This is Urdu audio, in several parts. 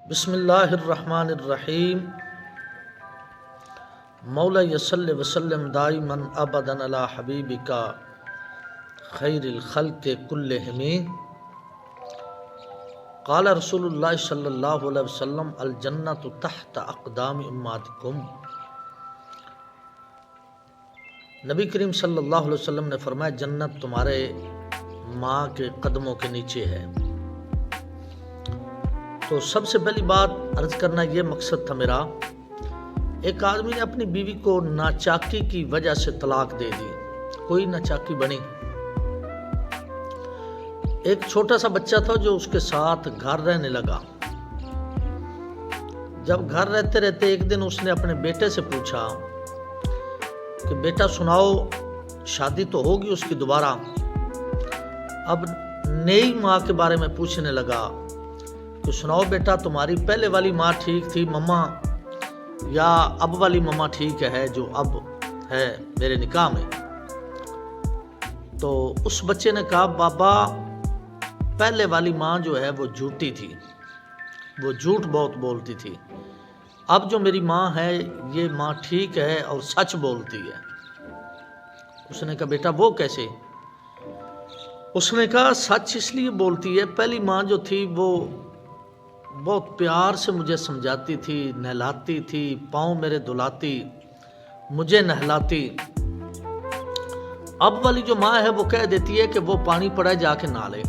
بسم اللہ الرحمن الرحیم مولا یصلی وسلم دائما ابدا علی حبیبک خیر الخلق کلہم قال رسول اللہ صلی اللہ علیہ وسلم الجنۃ تحت اقدام امہاتکم۔ نبی کریم صلی اللہ علیہ وسلم نے فرمایا جنت تمہارے ماں کے قدموں کے نیچے ہے۔ تو سب سے پہلی بات عرض کرنا یہ مقصد تھا میرا، ایک آدمی نے اپنی بیوی کو ناچاکی کی وجہ سے طلاق دے دی، کوئی ناچاکی بنی۔ ایک چھوٹا سا بچہ تھا جو اس کے ساتھ گھر رہنے لگا۔ جب گھر رہتے رہتے ایک دن اس نے اپنے بیٹے سے پوچھا کہ بیٹا سناؤ، شادی تو ہوگی اس کی دوبارہ۔ اب نئی ماں کے بارے میں پوچھنے لگا کہ سناؤ بیٹا تمہاری پہلے والی ماں ٹھیک تھی مما، یا اب والی مما ٹھیک ہے جو اب ہے میرے نکاح میں؟ تو اس بچے نے کہا بابا پہلے والی ماں جو ہے وہ جھوٹی تھی، وہ جھوٹ بہت بولتی تھی، اب جو میری ماں ہے یہ ماں ٹھیک ہے اور سچ بولتی ہے۔ اس نے کہا بیٹا وہ کیسے؟ اس نے کہا سچ اس لیے بولتی ہے، پہلی ماں جو تھی وہ بہت پیار سے مجھے سمجھاتی تھی، نہلاتی تھی، پاؤں میرے دھلاتی، مجھے نہلاتی۔ اب والی جو ماں ہے وہ کہہ دیتی ہے کہ وہ پانی پڑا ہے جا کے نہا لے،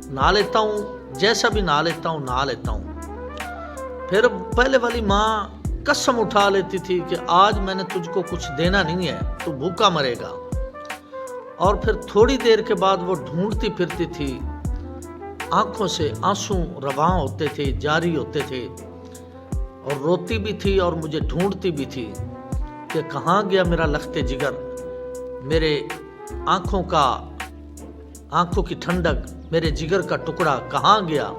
نہا لیتا ہوں، جیسا بھی نہا لیتا ہوں نہا لیتا ہوں۔ پھر پہلے والی ماں قسم اٹھا لیتی تھی کہ آج میں نے تجھ کو کچھ دینا نہیں ہے، تو بھوکا مرے گا۔ اور پھر تھوڑی دیر کے بعد وہ ڈھونڈتی پھرتی تھی، آنکھوں سے آنسو رواں ہوتے تھے، جاری ہوتے تھے، اور روتی بھی تھی اور مجھے ڈھونڈتی بھی تھی کہ کہاں گیا میرا لخت جگر، میرے آنکھوں کی ٹھنڈک، میرے جگر کا ٹکڑا کہاں گیا؟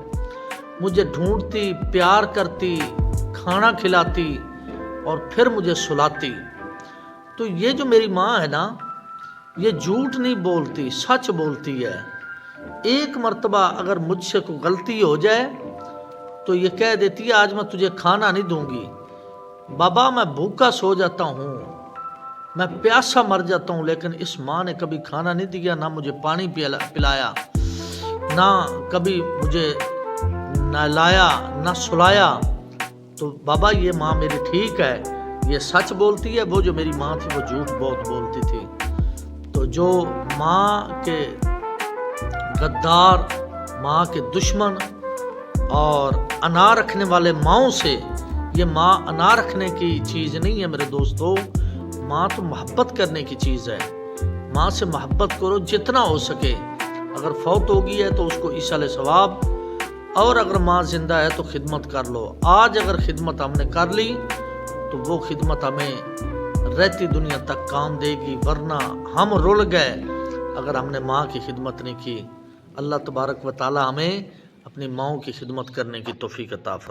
مجھے ڈھونڈتی، پیار کرتی، کھانا کھلاتی اور پھر مجھے سلاتی۔ تو یہ جو میری ماں ہے نا، یہ جھوٹ نہیں بولتی، سچ بولتی ہے۔ ایک مرتبہ اگر مجھ سے کوئی غلطی ہو جائے تو یہ کہہ دیتی ہے آج میں تجھے کھانا نہیں دوں گی، بابا میں بھوکا سو جاتا ہوں، میں پیاسا مر جاتا ہوں، لیکن اس ماں نے کبھی کھانا نہیں دیا، نہ مجھے پانی پلایا، نہ کبھی مجھے نہلایا، نہ سلایا۔ تو بابا یہ ماں میری ٹھیک ہے، یہ سچ بولتی ہے، وہ جو میری ماں تھی وہ جھوٹ بہت بولتی تھی۔ تو جو ماں کے غدار، ماں کے دشمن اور انا رکھنے والے ماؤں سے، یہ ماں انا رکھنے کی چیز نہیں ہے میرے دوستو، ماں تو محبت کرنے کی چیز ہے۔ ماں سے محبت کرو جتنا ہو سکے، اگر فوت ہو گئی ہے تو اس کو ایصال ثواب، اور اگر ماں زندہ ہے تو خدمت کر لو۔ آج اگر خدمت ہم نے کر لی تو وہ خدمت ہمیں رہتی دنیا تک کام دے گی، ورنہ ہم رل گئے اگر ہم نے ماں کی خدمت نہیں کی۔ اللہ تبارک و تعالی ہمیں اپنی ماؤں کی خدمت کرنے کی توفیق عطا فرمائے۔